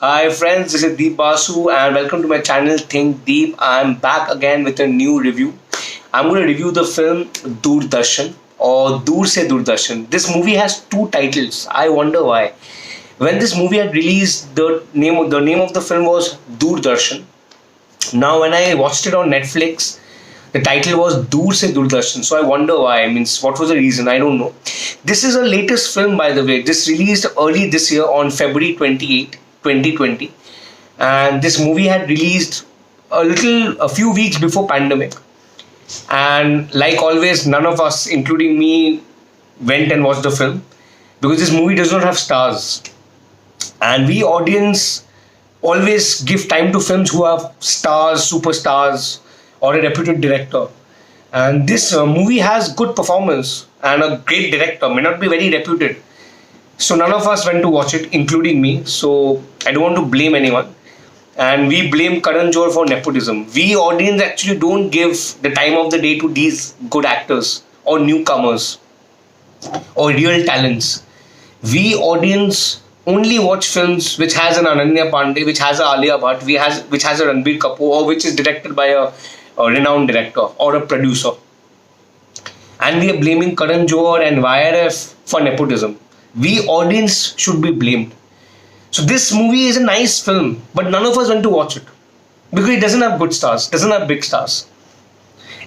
Hi friends, this is Deep Basu and welcome to my channel Think Deep. I'm back again with a new review. I'm going to review the film Darshan or Dur Se Darshan. This movie has two titles. I wonder why. When this movie had released, the name of the film was Darshan. Now when I watched it on Netflix, the title was Dur Se Darshan. So I wonder why. I mean, what was the reason? I don't know. This is a latest film, by the way. This released early this year on February 28, 2020. And this movie had released a few weeks before pandemic. And like always, none of us, including me, went and watched the film because this movie does not have stars. And we audience always give time to films who have stars, superstars, or a reputed director. And this movie has good performance and a great director, may not be very reputed. So none of us went to watch it, including me. So I don't want to blame anyone. And we blame Karan Johar for nepotism. We audience actually don't give the time of the day to these good actors or newcomers or real talents. We audience only watch films which has an Ananya Pandey, which has a Alia Bhatt, which has a Ranbir Kapoor, or which is directed by a renowned director or a producer. And we are blaming Karan Johar and YRF for nepotism. We audience should be blamed. So this movie is a nice film, but none of us went to watch it because it doesn't have good stars, doesn't have big stars.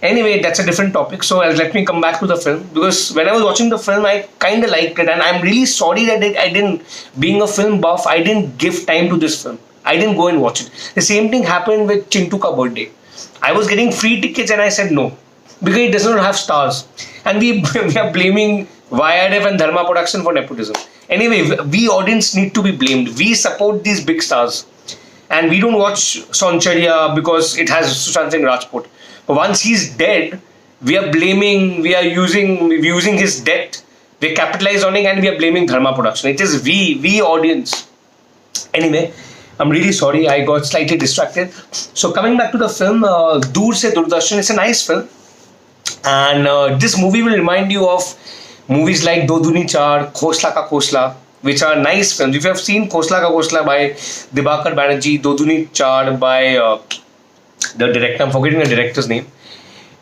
Anyway, that's a different topic. So let me come back to the film because when I was watching the film, I kind of liked it, and I'm really sorry that I didn't, being a film buff, I didn't give time to this film. I didn't go and watch it. The same thing happened with Chintu Ka Birthday. I was getting free tickets and I said no because it does not have stars, and we are blaming YRF and Dharma Production for nepotism. Anyway, we audience need to be blamed. We support these big stars, and we don't watch Saunchariya because it has Sushant Singh Rajput. But once he's dead, we are blaming. We are using his death. We capitalize on it, and we are blaming Dharma Production. It is we audience. Anyway, I'm really sorry. I got slightly distracted. So coming back to the film, Dur Se Darshan. It's a nice film, and this movie will remind you of movies like Do Duni Char, Khosla Ka Khosla, which are nice films. If you have seen Khosla Ka Khosla by Dibakar Banerjee, Do Duni Char by the director, I'm forgetting the director's name.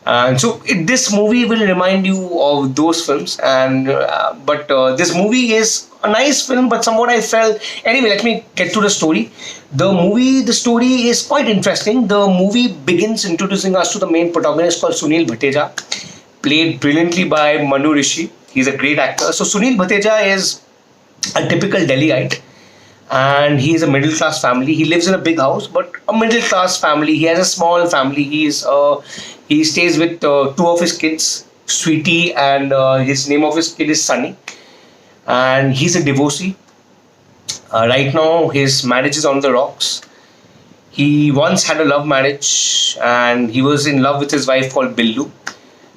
And so this movie will remind you of those films. But this movie is a nice film, but somewhat I felt. Anyway, let me get to the story. The story is quite interesting. The movie begins introducing us to the main protagonist called Sunil Bhateja, played brilliantly by Manu Rishi. He's a great actor. So Sunil Bhateja is a typical Delhiite, and he is a middle class family. He lives in a big house, but a middle class family. He has a small family. He stays with two of his kids, Sweetie, and his name of his kid is Sunny. And he's a divorcee. Right now, his marriage is on the rocks. He once had a love marriage, and he was in love with his wife called Billu.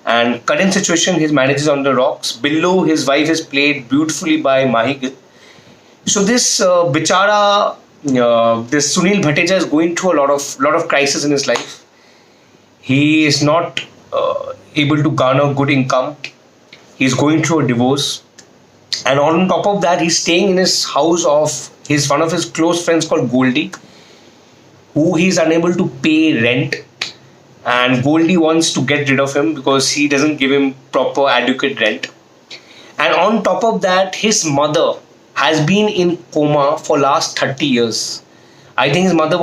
And current situation, his marriage is on the rocks. Billu, his wife, is played beautifully by Mahi Gill. So this bichara, this Sunil Bhateja is going through a lot of crisis in his life. He is not able to garner good income. He's going through a divorce, and on top of that, he's staying in his house of one of his close friends called Goldie, who he's unable to pay rent. And Goldie wants to get rid of him because he doesn't give him proper adequate rent. And on top of that, his mother has been in coma for last 30 years. I think his mother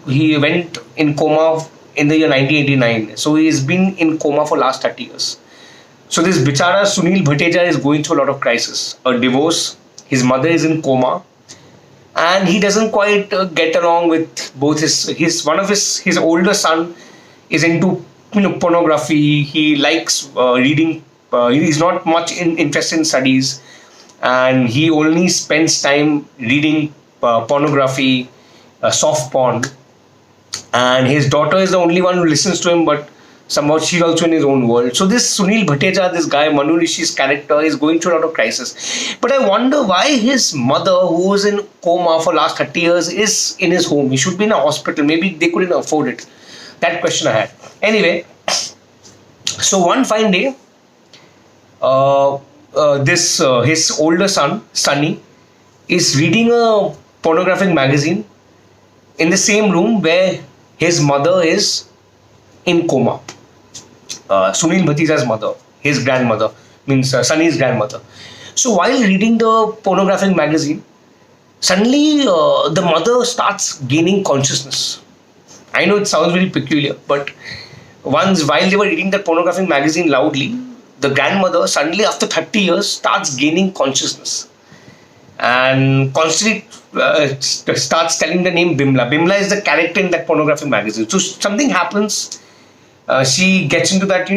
he went in coma in the year 1989. So he's been in coma for last 30 years. So this bichara Sunil Bhateja is going through a lot of crisis. A divorce, his mother is in coma, and he doesn't quite get along with both his older son is into pornography. He likes reading. He's not much interested in studies, and he only spends time reading pornography, soft porn. And his daughter is the only one who listens to him, but somehow she's also in his own world. So this Sunil Bhateja, this guy Manu Rishi's character, is going through a lot of crisis. But I wonder why his mother, who was in coma for last 30 years, is in his home. He should be in a hospital. Maybe they couldn't afford it. That question I had. Anyway, so one fine day, his older son, Sunny, is reading a pornographic magazine in the same room where his mother is in coma. Sunil Bhatija's mother, his grandmother, means Sunny's grandmother. So while reading the pornographic magazine, suddenly the mother starts gaining consciousness. I know it sounds very peculiar, but once while they were reading the pornographic magazine loudly, the grandmother suddenly after 30 years starts gaining consciousness and constantly starts telling the name Bimla. Bimla is the character in that pornographic magazine. So something happens. She gets into that,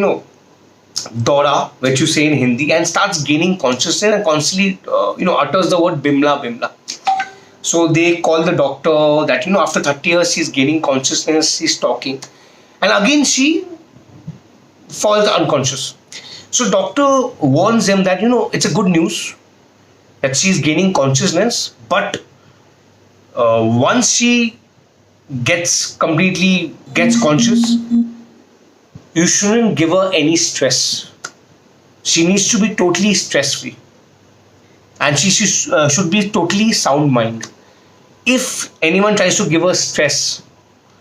Dora, which you say in Hindi, and starts gaining consciousness and constantly, utters the word Bimla, Bimla. So they call the doctor that, after 30 years, she's gaining consciousness, she's talking. And again, she falls unconscious. So doctor warns them that, it's a good news that she's gaining consciousness, but once she completely gets conscious, you shouldn't give her any stress. She needs to be totally stress free, and she should be totally sound mind. If anyone tries to give her stress,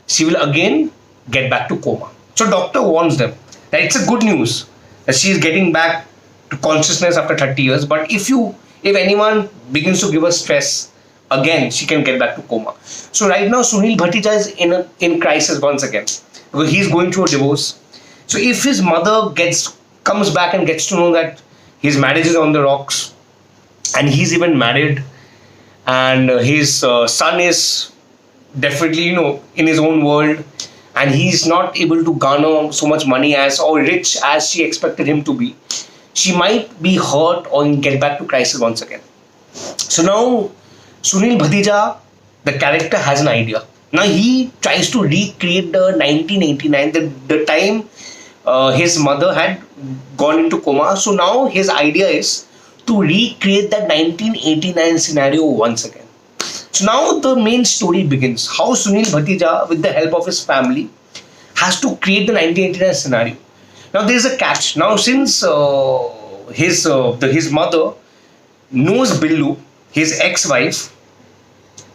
she will again get back to coma. So doctor warns them that it's a good news that she is getting back to consciousness after 30 years, but if anyone begins to give her stress, again she can get back to coma. So right now Sunil Bhattija is in crisis once again because he's going through a divorce. So if his mother comes back and gets to know that his marriage is on the rocks and he's even married and his son is definitely in his own world and he's not able to garner so much money or rich as she expected him to be, she might be hurt or get back to crisis once again. So now Sunil Bhattija, the character, has an idea. Now he tries to recreate the 1989, the time his mother had gone into coma. So now his idea is to recreate that 1989 scenario once again. So now the main story begins. How Sunil Bhattija, with the help of his family, has to create the 1989 scenario. Now there is a catch. Now since his mother knows Billu, his ex-wife,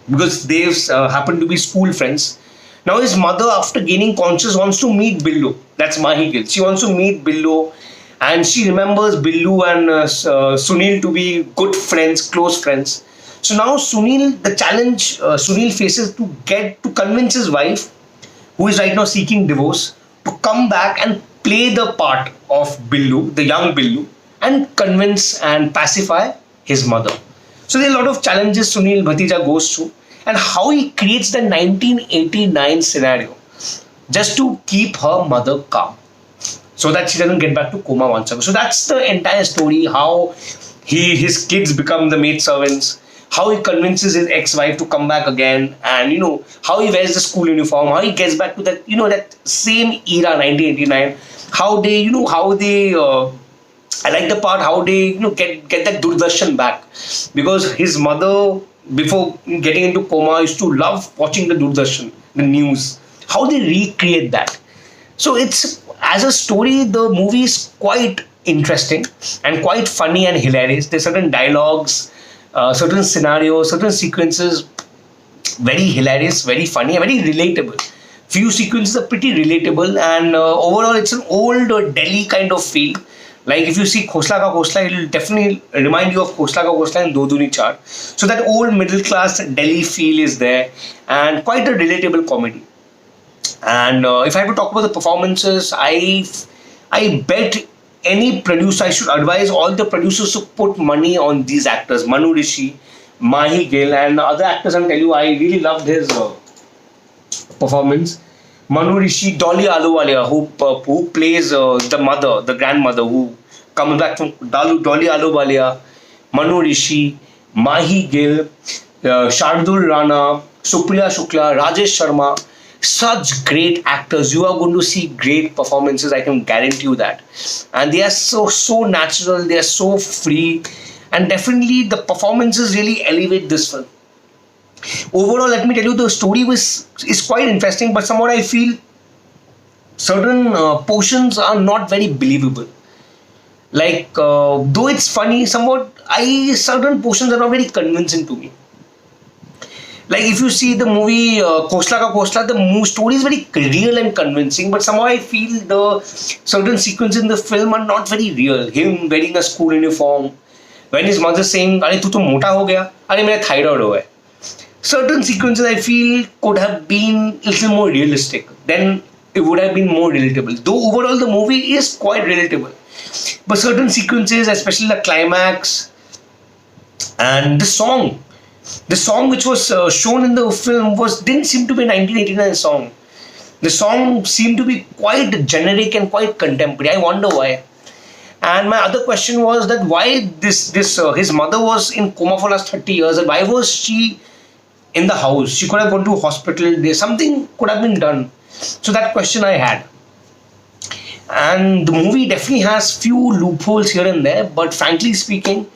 because they happen to be school friends. Now his mother, after gaining conscious, wants to meet Billu. That's Mahi Gill. She wants to meet Billu, and she remembers Billu and Sunil to be good friends, close friends. So now the challenge Sunil faces to convince his wife, who is right now seeking divorce, to come back and play the part of Billu, the young Billu, and convince and pacify his mother. So there are a lot of challenges Sunil Bhattija goes through, and how he creates the 1989 scenario just to keep her mother calm, so that she doesn't get back to coma once again. So that's the entire story. How his kids become the maid servants, how he convinces his ex-wife to come back again, and how he wears the school uniform, how he gets back to that that same era, 1989. I like the part how they get that Doordarshan back, because his mother, before getting into coma, used to love watching the Doordarshan, the news. How they recreate that. So it's, as a story, the movie is quite interesting and quite funny and hilarious. There's certain dialogues, certain scenarios, certain sequences, very hilarious, very funny, and very relatable. Few sequences are pretty relatable, and overall it's an old Delhi kind of feel. Like if you see Khosla Ka Khosla, it will definitely remind you of Khosla Ka Khosla and Do Duni Char. So that old middle class Delhi feel is there, and quite a relatable comedy. And if I have to talk about the performances, I bet any producer, I should advise all the producers to put money on these actors. Manu Rishi, Mahi Gill, and other actors. I'll tell you, I really loved his performance. Manu Rishi, Dolly Ahluwalia, who plays the mother, the grandmother, who comes back from Dolly Ahluwalia, Manu Rishi, Mahi Gill, Shardul Rana, Supriya Shukla, Rajesh Sharma. Such great actors. You are going to see great performances, I can guarantee you that. And they are so natural, they are so free, and definitely the performances really elevate this film. Overall, let me tell you, the story is quite interesting, but somewhat I feel certain portions are not very believable. Like, though it's funny, somewhat certain portions are not very convincing to me. Like if you see the movie Kosla Ka Kosla, the story is very real and convincing, but somehow I feel the certain sequences in the film are not very real. Him wearing a school uniform, when his mother saying, "अरे तू तो मोटा हो गया, अरे मेरा thyroid हो है." Certain sequences I feel could have been a little more realistic. Then it would have been more relatable. Though overall the movie is quite relatable, but certain sequences, especially the climax and the song which was shown in the film was didn't seem to be a 1989 song. The song seemed to be quite generic and quite contemporary. I wonder why. And my other question was that why this his mother was in coma for last 30 years, and why was she in the house? She could have gone to a hospital. There something could have been done. So that question I had. And the movie definitely has few loopholes here and there, but frankly speaking,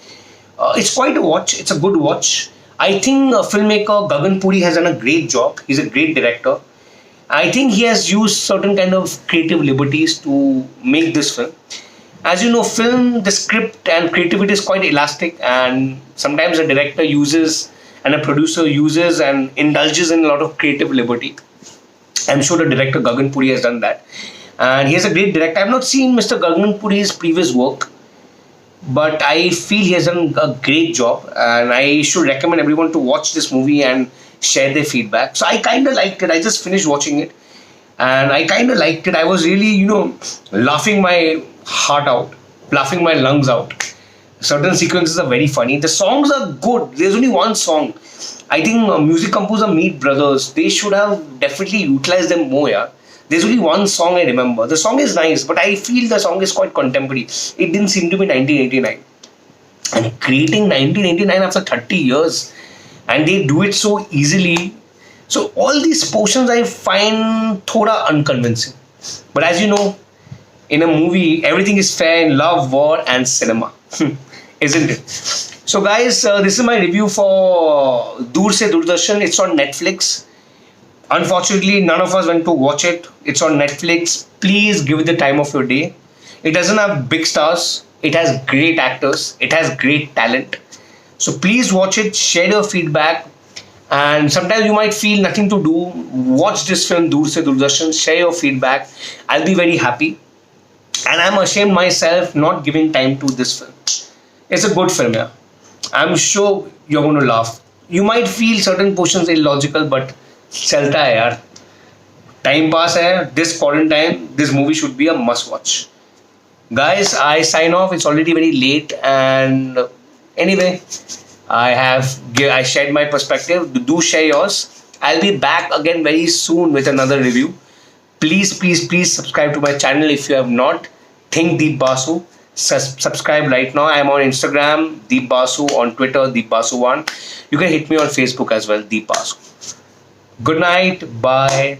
it's quite a watch. It's a good watch. I think filmmaker Gagan Puri has done a great job. He's a great director. I think he has used certain kind of creative liberties to make this film. As you know, film, the script and creativity is quite elastic, and sometimes a director uses and a producer uses and indulges in a lot of creative liberty. I'm sure the director Gagan Puri has done that. And he is a great director. I've not seen Mr. Gagan Puri's previous work, but I feel he has done a great job, and I should recommend everyone to watch this movie and share their feedback. So I kind of liked it. I just finished watching it, and I kind of liked it. I was really, laughing my heart out, laughing my lungs out. Certain sequences are very funny. The songs are good. There's only one song. I think music composer Meet Brothers, they should have definitely utilized them more. Yeah. There's only one song I remember. The song is nice, but I feel the song is quite contemporary. It didn't seem to be 1989. And creating 1989 after 30 years, and they do it so easily. So all these portions I find thoda unconvincing. But as you know, in a movie, everything is fair in love, war, and cinema. Isn't it? So guys, this is my review for Dur Se Doordarshan. It's on Netflix. Unfortunately, none of us went to watch it. It's on Netflix. Please give it the time of your day. It doesn't have big stars. It has great actors. It has great talent. So please watch it. Share your feedback. And sometimes you might feel nothing to do. Watch this film, Dur Se Doordarshan. Share your feedback. I'll be very happy. And I'm ashamed myself not giving time to this film. It's a good film, yeah. I'm sure you're going to laugh. You might feel certain portions illogical, but चलता है यार, time pass है. This quarantine, this movie should be a must watch. Guys, I sign off. It's already very late, and anyway, I shared my perspective. Do share yours. I'll be back again very soon with another review. Please, please, please subscribe to my channel if you have not. Think Deep Basu. Subscribe right now. I'm on Instagram, Deep Basu, on Twitter, Deep Basu1. You can hit me on Facebook as well, Deep Basu. Good night. Bye.